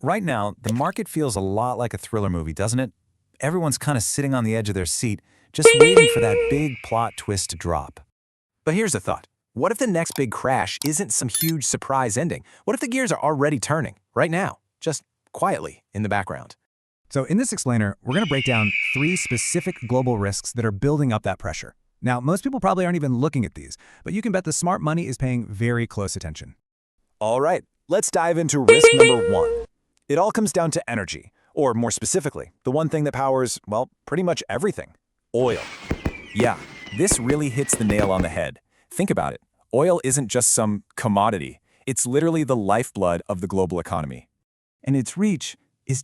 Right now, the market feels a lot like a thriller movie, doesn't it? Everyone's kind of sitting on the edge of their seat, just waiting for that big plot twist to drop. But here's a thought. What if the next big crash isn't some huge surprise ending? What if the gears are already turning, right now, just quietly in the background? So in this explainer, we're going to break down 3 specific global risks that are building up that pressure. Now, most people probably aren't even looking at these, but you can bet the smart money is paying very close attention. All right, let's dive into risk number 1. It all comes down to energy, or more specifically, the one thing that powers, well, pretty much everything: oil. Yeah, this really hits the nail on the head. Think about it. Oil isn't just some commodity. It's literally the lifeblood of the global economy. And its reach is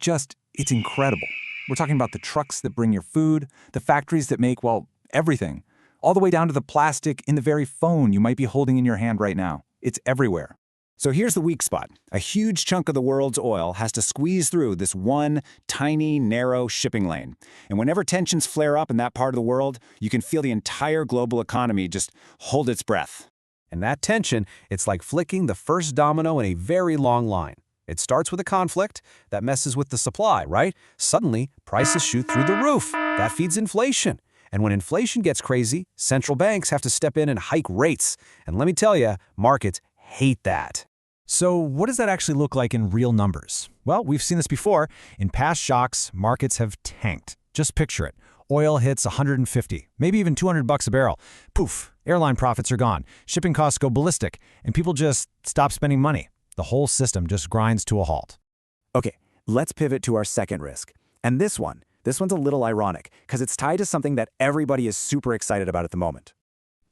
it's incredible. We're talking about the trucks that bring your food, the factories that make, well, everything, all the way down to the plastic in the very phone you might be holding in your hand right now. It's everywhere. So here's the weak spot. A huge chunk of the world's oil has to squeeze through this one tiny, narrow shipping lane. And whenever tensions flare up in that part of the world, you can feel the entire global economy just hold its breath. And that tension, it's like flicking the first domino in a very long line. It starts with a conflict that messes with the supply, right? Suddenly, prices shoot through the roof. That feeds inflation. And when inflation gets crazy, central banks have to step in and hike rates. And let me tell you, markets hate that. So what does that actually look like in real numbers? Well, we've seen this before. In past shocks, markets have tanked. Just picture it. Oil hits 150, maybe even $200 a barrel. Poof, airline profits are gone. Shipping costs go ballistic, and people just stop spending money. The whole system just grinds to a halt. Okay, let's pivot to our second risk. And this one's a little ironic, because it's tied to something that everybody is super excited about at the moment.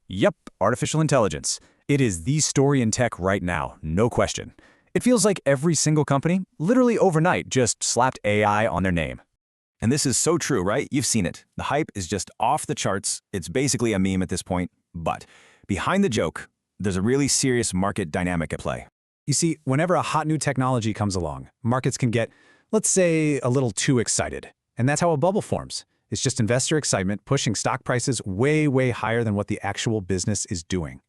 Yep, artificial intelligence. It is the story in tech right now, no question. It feels like every single company, literally overnight, just slapped AI on their name. And this is so true, right? You've seen it. The hype is just off the charts. It's basically a meme at this point. But behind the joke, there's a really serious market dynamic at play. You see, whenever a hot new technology comes along, markets can get, let's say, a little too excited. And that's how a bubble forms. It's just investor excitement pushing stock prices way, way higher than what the actual business is doing.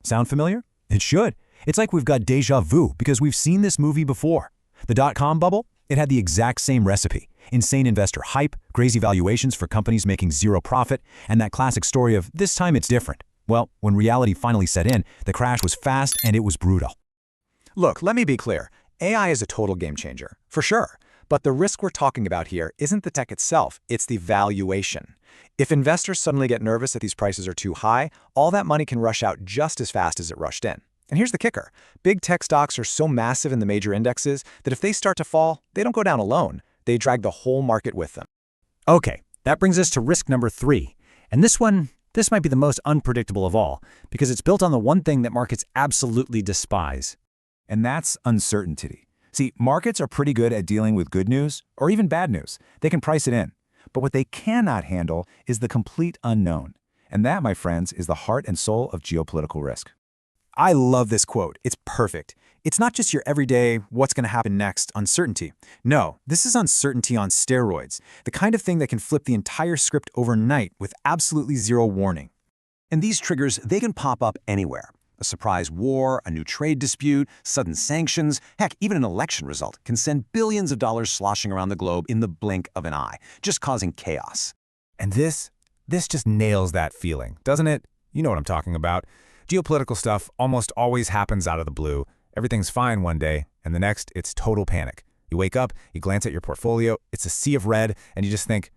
Sound familiar? It should. It's like we've got déjà vu because we've seen this movie before. The dot-com bubble? It had the exact same recipe. Insane investor hype, crazy valuations for companies making zero profit, and that classic story of this time it's different. Well, when reality finally set in, the crash was fast and it was brutal. Look, let me be clear. AI is a total game changer, for sure. But the risk we're talking about here isn't the tech itself, it's the valuation. If investors suddenly get nervous that these prices are too high, all that money can rush out just as fast as it rushed in. And here's the kicker. Big tech stocks are so massive in the major indexes that if they start to fall, they don't go down alone. They drag the whole market with them. Okay, that brings us to risk number 3. And this might be the most unpredictable of all, because it's built on the one thing that markets absolutely despise. And that's uncertainty. See, markets are pretty good at dealing with good news, or even bad news. They can price it in. But what they cannot handle is the complete unknown. And that, my friends, is the heart and soul of geopolitical risk. I love this quote. It's perfect. It's not just your everyday, what's going to happen next uncertainty. No, this is uncertainty on steroids, the kind of thing that can flip the entire script overnight with absolutely zero warning. And these triggers, they can pop up anywhere. A surprise war, a new trade dispute, sudden sanctions, heck, even an election result can send billions of dollars sloshing around the globe in the blink of an eye, just causing chaos. And this just nails that feeling, doesn't it? You know what I'm talking about. Geopolitical stuff almost always happens out of the blue. Everything's fine one day, and the next, it's total panic. You wake up, you glance at your portfolio, it's a sea of red, and you just think,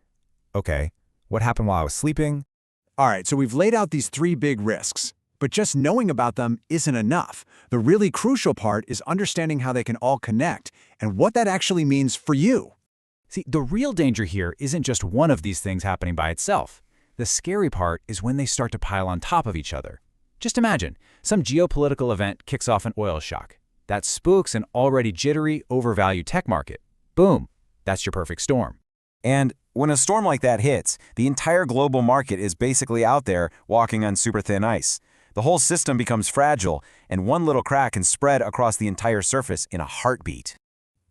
okay, what happened while I was sleeping? All right, so we've laid out these 3 big risks. But just knowing about them isn't enough. The really crucial part is understanding how they can all connect and what that actually means for you. See, the real danger here isn't just one of these things happening by itself. The scary part is when they start to pile on top of each other. Just imagine, some geopolitical event kicks off an oil shock. That spooks an already jittery, overvalued tech market. Boom, that's your perfect storm. And when a storm like that hits, the entire global market is basically out there walking on super thin ice. The whole system becomes fragile, and one little crack can spread across the entire surface in a heartbeat.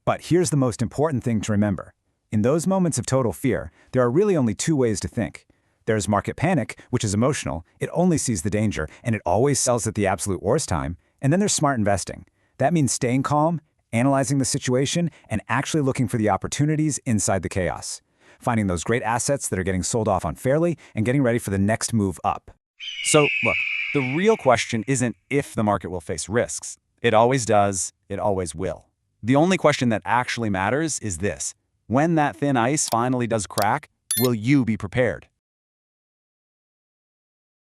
But here's the most important thing to remember. In those moments of total fear, there are really only 2 ways to think. There's market panic, which is emotional. It only sees the danger, and it always sells at the absolute worst time. And then there's smart investing. That means staying calm analyzing the situation and actually looking for the opportunities inside the chaos, finding those great assets that are getting sold off unfairly and getting ready for the next move up. So, look, the real question isn't if the market will face risks. It always does, it always will. The only question that actually matters is this: when that thin ice finally does crack, will you be prepared?